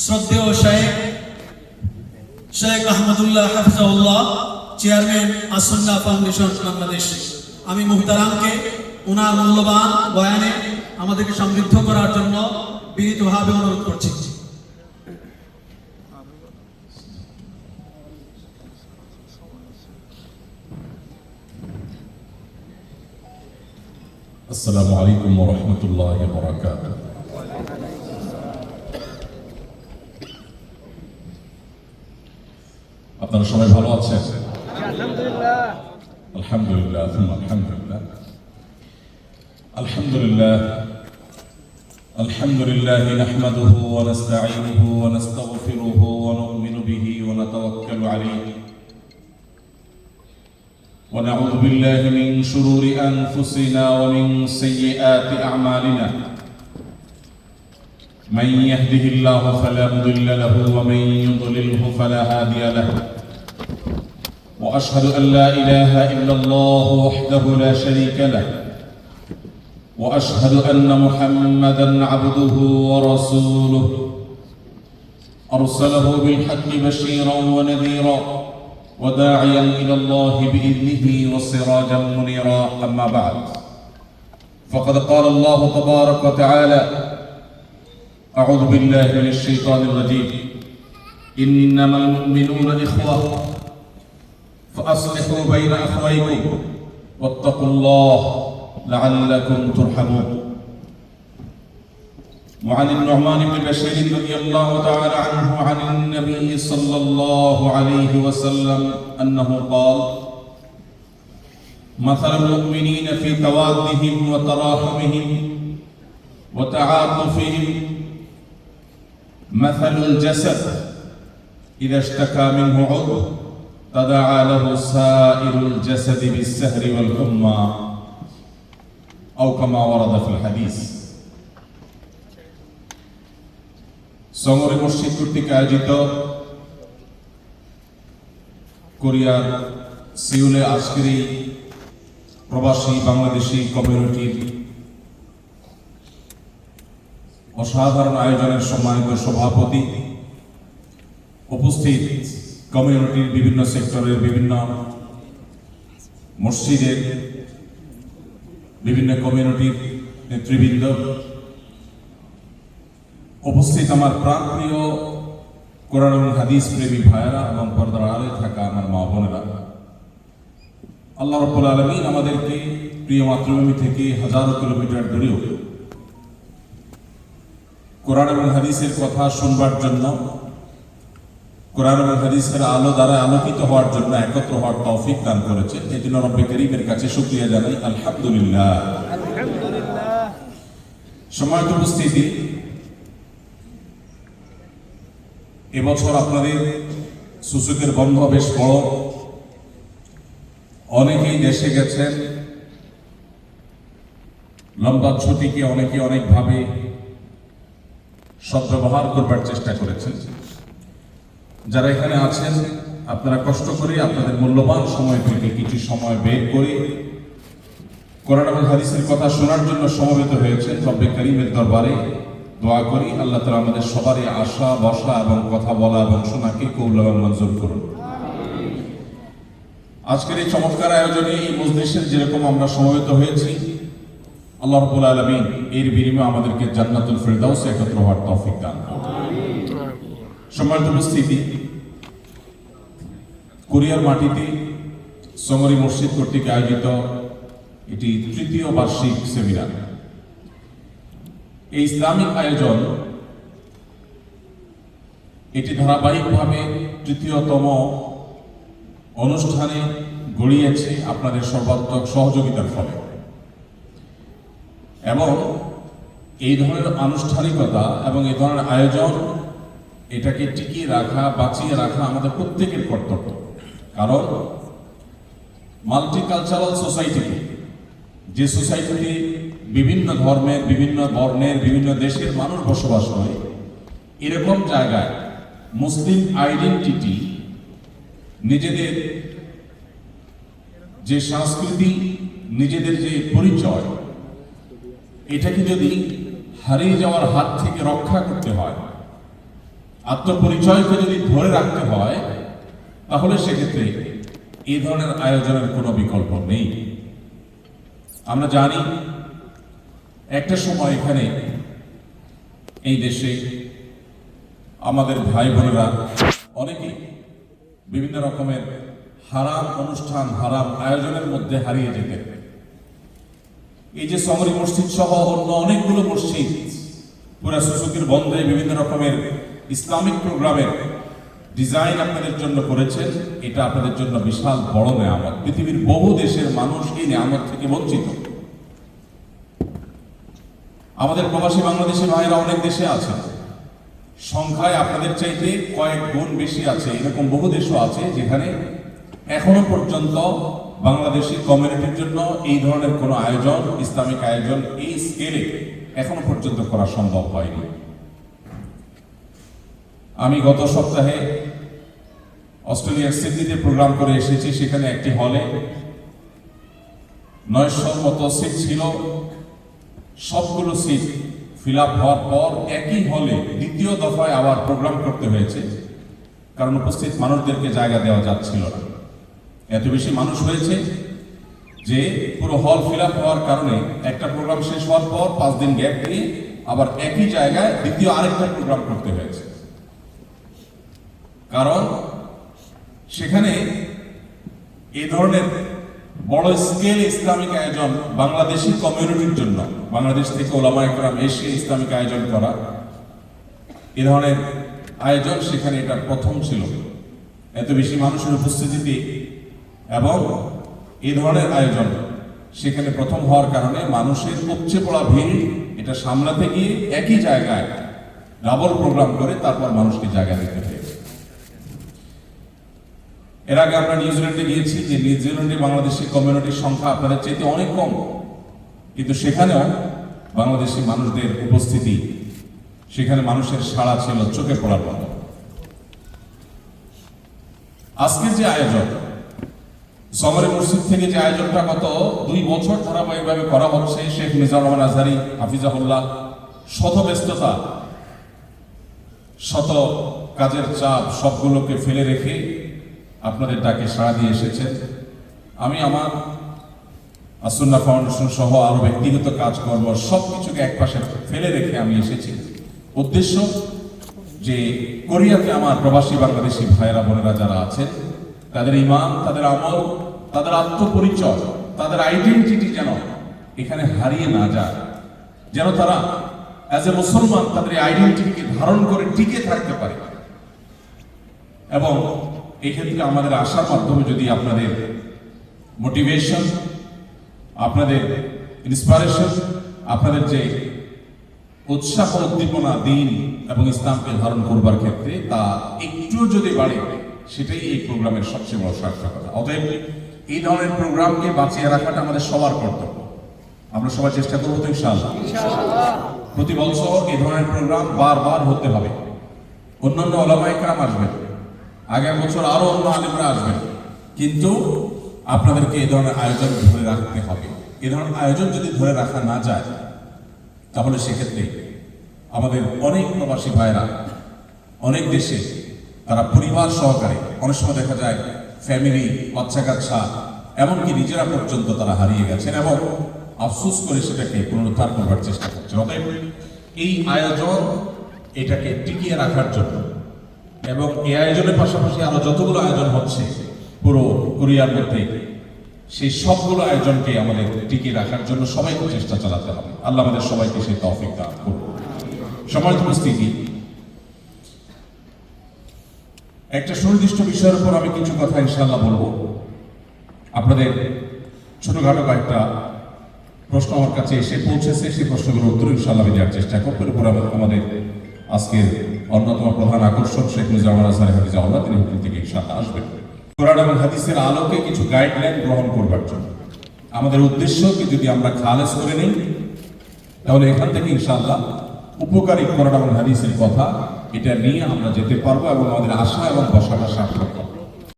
শ্রদ্ধেয় Sheikh Ahmadullah হাফিজাহুল্লাহ, chairman As-Sunnah foundation Bangladesh. আমি মুহতারামকে ওনার মূল্যবান বয়ানে আমাদেরকে সমৃদ্ধ করার জন্য বিনীতভাবে অনুরোধ করছি। আসসালামু আলাইকুম ওয়া রাহমাতুল্লাহি ওয়া বারাকাতুহু। আপনারা সবাই ভালো আছেন? আলহামদুলিল্লাহ আলহামদুলিল্লাহ সুম্মা আলহামদুলিল্লাহ। আলহামদুলিল্লাহ আলহামদুলিল্লাহ নাহমাদুহু ওয়া নাস্তাঈনুহু ওয়া নাস্তাগফিরুহু ওয়া নু'মিনু বিহি ওয়া নাতাওয়াক্কালু আলাইহি ونعوذ بالله من شرور أنفسنا ومن سيئات أعمالنا من يهده الله فلا مضل له ومن يضلله فلا هادي له وأشهد أن لا إله إلا الله وحده لا شريك له وأشهد أن محمدا عبده ورسوله أرسله بالحق بشيرا ونذيرا وداعيا إلى الله بإذنه وسراجا منيرا. أما بعد، فقد قال الله تبارك وتعالى: أعوذ بالله من الشيطان الرجيم، إنما المؤمنون إخوة فأصلحوا بين أخويكم واتقوا الله لعلكم ترحمون. وعن النعمان بن بشير رضي الله تعالى عنه عن النبي صلى الله عليه وسلم أنه قال: مثل المؤمنين في توادهم وتراحمهم وتعاطفهم مثل الجسد إذا اشتكى منه عضو تداعى له سائر الجسد بالسهر والحمى أو كما ورد في الحديث. সমরি মসজিদ কর্তৃক আয়োজিত কোরিয়ার সিউলে আজকের এই প্রবাসী বাংলাদেশি কমিউনিটির অসাধারণ আয়োজনের সম্মানিত সভাপতি, উপস্থিত কমিউনিটির বিভিন্ন সেক্টরের বিভিন্ন মসজিদের বিভিন্ন কমিউনিটির নেতৃবৃন্দ, উপস্থিত আমার প্রাণপ্রিয় কোরআন এবং হাদিস প্রেমী ভাইয়েরা এবং পর্দার আড়ালে থাকা আমার মা বোনেরা, আল্লাহ রাব্বুল আলামিন আমাদেরকে প্রিয় মাতৃভূমি থেকে হাজারো কিলোমিটার দূরেও কোরআন এবং হাদিসের কথা শুনবার জন্য, কোরআন এবং হাদিসের আলো দ্বারা আলোকিত হওয়ার জন্য একত্র হওয়ার তৌফিক দান করেছে। এই জন্য রব্বে কারীমের কাছে শুকরিয়া জানাই, আলহামদুলিল্লাহ। আলহামদুলিল্লাহ। সম্মানিত উপস্থিতি, এবছর আপনাদের সূচকের বন্ধ বেশ বড়। অনেকেই দেশে গেছেন, লম্বা ছুটিকে অনেকে অনেকভাবে সদ্ব্যবহার করবার চেষ্টা করেছেন। যারা এখানে আছেন, আপনারা কষ্ট করে আপনাদের মূল্যবান সময় থেকে কিছু সময় বের করে কোরআন এবং হাদিসের কথা শোনার জন্য সমবেত হয়েছেন। রব্বে কারীমের দরবারে দোয়া করি আল্লাহ তাআলা আমাদের সবারই আশা, বসা এবং কথা বলা এবং শোনাকে কবুল এবং মঞ্জুর করুন। আজকের এই চমৎকার আয়োজনে এই মজলিসের যেরকম আমরা সমবেত হয়েছি, আল্লাহ রাব্বুল আলামিন এর বিনিময়ে আমাদেরকে জান্নাতুল ফিরদাউসে একত্র হওয়ার তৌফিক দান করুন। সম্মানিত উপস্থিতি, কোরিয়ার মাটিতে সমরি মসজিদ কর্তৃক আয়োজিত এটি তৃতীয় বার্ষিক সেমিনার। এই ইসলামিক আয়োজন এটি ধারাবাহিকভাবে তৃতীয়তম অনুষ্ঠানে গড়িয়েছে আপনাদের সর্বাত্মক সহযোগিতার ফলে, এবং এই ধরনের আনুষ্ঠানিকতা এবং এই ধরনের আয়োজন এটাকে টিকিয়ে রাখা, বাঁচিয়ে রাখা আমাদের প্রত্যেকের কর্তব্য। কারণ মাল্টিকালচারাল সোসাইটিতে, যে সোসাইটিতে বিভিন্ন ধর্মের, বিভিন্ন বর্ণের, বিভিন্ন দেশের মানুষ বসবাস করে, এরকম জায়গায় মুসলিম আইডেন্টিটি, নিজেদের যে সংস্কৃতি, নিজেদের যে পরিচয়, এটাকে যদি হারিয়ে যাওয়ার হাত থেকে রক্ষা করতে হয়, আত্মপরিচয়কে যদি ধরে রাখতে হয় তাহলে সেক্ষেত্রে এই ধরনের আয়োজনের কোনো বিকল্প নেই। আমরা জানি একটা সময় এখানে এই দেশে আমাদের ভাই বোনেরা অনেকেই বিভিন্ন রকমের হারাম অনুষ্ঠান, হারাম আয়োজনের মধ্যে হারিয়ে যেতেন। এই যে সমরি মসজিদ সহ অন্য অনেকগুলো মসজিদ পুরা সুসুকির বন্ধে বিভিন্ন রকমের ইসলামিক প্রোগ্রামের ডিজাইন আপনাদের জন্য করেছেন, এটা আপনাদের জন্য বিশাল বড় নেয়ামত। পৃথিবীর বহু দেশের মানুষ এই নেয়ামত থেকে বঞ্চিত। আমাদের প্রবাসী বাংলাদেশি ভাইরা অনেক দেশে আছে, সংখ্যায় আপনাদের চাইতে কয়েক গুণ বেশি আছে। এরকম বহু দেশও আছে যেখানে এখনো পর্যন্ত বাংলাদেশি কমিউনিটির জন্য এই ধরনের কোনো আয়োজন, ইসলামিক আয়োজন এই স্কেলে এখনো পর্যন্ত করা সম্ভব হয়নি। আমি গত সপ্তাহে অস্ট্রেলিয়ার সিডনিতে প্রোগ্রাম করে এসেছি। সেখানে একটি হলে 900 মতো সিট ছিল। সবগুলো সিট ফিল আপ হওয়ার পর একই হলে দ্বিতীয় দফায় আবার প্রোগ্রাম করতে হয়েছে, কারণ উপস্থিত মানুষদেরকে জায়গা দেওয়া যাচ্ছিল না। এত বেশি মানুষ হয়েছে যে পুরো হল ফিল আপ হওয়ার কারণে একটা প্রোগ্রাম শেষ হওয়ার পর 5 দিন গ্যাপ দিয়ে আবার একই জায়গায় দ্বিতীয় আরেকটা প্রোগ্রাম করতে হয়েছে। কারণ সেখানে এই ধরনের বড় স্কেল ইসলামিক আয়োজন বাংলাদেশি কমিউনিটির জন্য, বাংলাদেশ থেকে ওলামা একরাম এসে ইসলামিক আয়োজন করা, এ ধরনের আয়োজন সেখানে এটা প্রথম ছিল। এত বেশি মানুষের উপস্থিতিতে এবং এই ধরনের আয়োজন সেখানে প্রথম হওয়ার কারণে মানুষের উপচে পড়া ভিড় এটা সামলাতে গিয়ে একই জায়গায় ডাবল প্রোগ্রাম করে তারপর মানুষকে জায়গা দিতে হয়েছে। এর আগে আমরা নিউজিল্যান্ডে গিয়েছি, যে নিউজিল্যান্ডে বাংলাদেশি কমিউনিটির সংখ্যা আপনাদের চাইতে অনেক কম, কিন্তু সেখানেও বাংলাদেশি মানুষদের উপস্থিতি, সেখানে মানুষের সাড়া ছিল চোখে পড়ার মতো। আজকের যে আয়োজন সমরে মসজিদ থেকে যে আয়োজনটা গত 2 বছর ধারাবাহিকভাবে করা হচ্ছে, শেখ মিজানুর রহমান আজহারী হাফিজাহুল্লাহ শত ব্যস্ততা, শত কাজের চাপ সবগুলোকে ফেলে রেখে আপনাদের ডাকে সাড়া দিয়ে এসেছেন। আমি আমার আসুন্নাহ ফাউন্ডেশন সহ আরো ব্যক্তিগত কাজকর্ম সবকিছুকে একপাশে ফেলে রেখে আমি এসেছি। উদ্দেশ্য যে কোরিয়াতে আমার প্রবাসী বাংলাদেশি ভাইরা বোনেরা যারা আছেন, তাদের ঈমান, তাদের আমল, তাদের আত্মপরিচয়, তাদের আইডেন্টিটি যেন এখানে হারিয়ে না যায়, যেন তারা অ্যাজ এ মুসলমান তাদের আইডেন্টিটিকে ধারণ করে টিকে থাকতে পারে। এবং এই ক্ষেত্রে আমাদের আশার মাধ্যমে যদি আপনাদের মোটিভেশন, আপনাদের ইন্সপিরেশন, আপনাদের যে উৎসাহ উদ্দীপনা দিন এবং ইসলামকে ধারণ করবার ক্ষেত্রে তা একটু যদি বাড়ে, সেটাই এই প্রোগ্রামের সবচেয়ে বড় সার্থকতা। অতএব এই ধরনের প্রোগ্রামকে বাঁচিয়ে রাখাটা আমাদের সবার কর্তব্য। আমরা সবাই চেষ্টা করবো তো ইনশাআল্লাহ। প্রতি বছর এই ধরনের প্রোগ্রাম বারবার হতে হবে। অন্যান্য ওলামা একরাম আসবেন, আগের বছর আরো অন্য আলেমরা আসবেন, কিন্তু আপনাদেরকে এই ধরনের আয়োজন ধরে রাখতে হবে। এই ধরনের আয়োজন যদি ধরে রাখা না যায়, তাহলে সেক্ষেত্রে আমাদের অনেক প্রবাসী ভাইরা অনেক দেশে তারা পরিবার সহকারে, অনেক সময় দেখা যায় ফ্যামিলি, বাচ্চা কাচ্চা, এমনকি নিজেরা পর্যন্ত তারা হারিয়ে গেছেন এবং আফসোস করে সেটাকে পুনরুদ্ধার করবার চেষ্টা করছেন। অতএব এই আয়োজন এটাকে টিকিয়ে রাখার জন্য এবং এই আয়োজনের পাশাপাশি আরো যতগুলো আয়োজন হচ্ছে পুরো কোরিয়ার মধ্যে, সেই সবগুলো আয়োজনকে আমাদের টিকিয়ে রাখার জন্য সবাইকে চেষ্টা চালাতে হবে। আল্লাহ আমাদের সবাইকে সেই তৌফিক দান করুন। সমাজ উপস্থিতি, একটা সুনির্দিষ্ট বিষয়ের উপর আমি কিছু কথা ইনশাআল্লাহ বলবো। আপনাদের ছোটখাটো কয়েকটা প্রশ্ন আমার কাছে এসে পৌঁছেছে, সেই প্রশ্নগুলোর উত্তর ইনশাআল্লাহ আমি দেওয়ার চেষ্টা করবো। এরপর আমাদের আজকের অন্যতম প্রধান আকর্ষণ শেখ মিজানুর রহমান আজহারী হাফিজাহুল্লাহ, তিনি হোটেল থেকে ইনশাআল্লাহ আসবেন কোরআন এবং হাদিসের আলোকে কিছু গাইডলাইন গ্রহণ করবার জন্য। আমাদের উদ্দেশ্যকে যদি আমরা খালেস করে নিই, তাহলে এখান থেকে ইনশাআল্লাহ উপকারী কোরআন এবং হাদিসের কথা এটা নিয়ে আমরা যেতে পারবো এবং আমাদের আশা এবং বসাটা সার্থক হবে।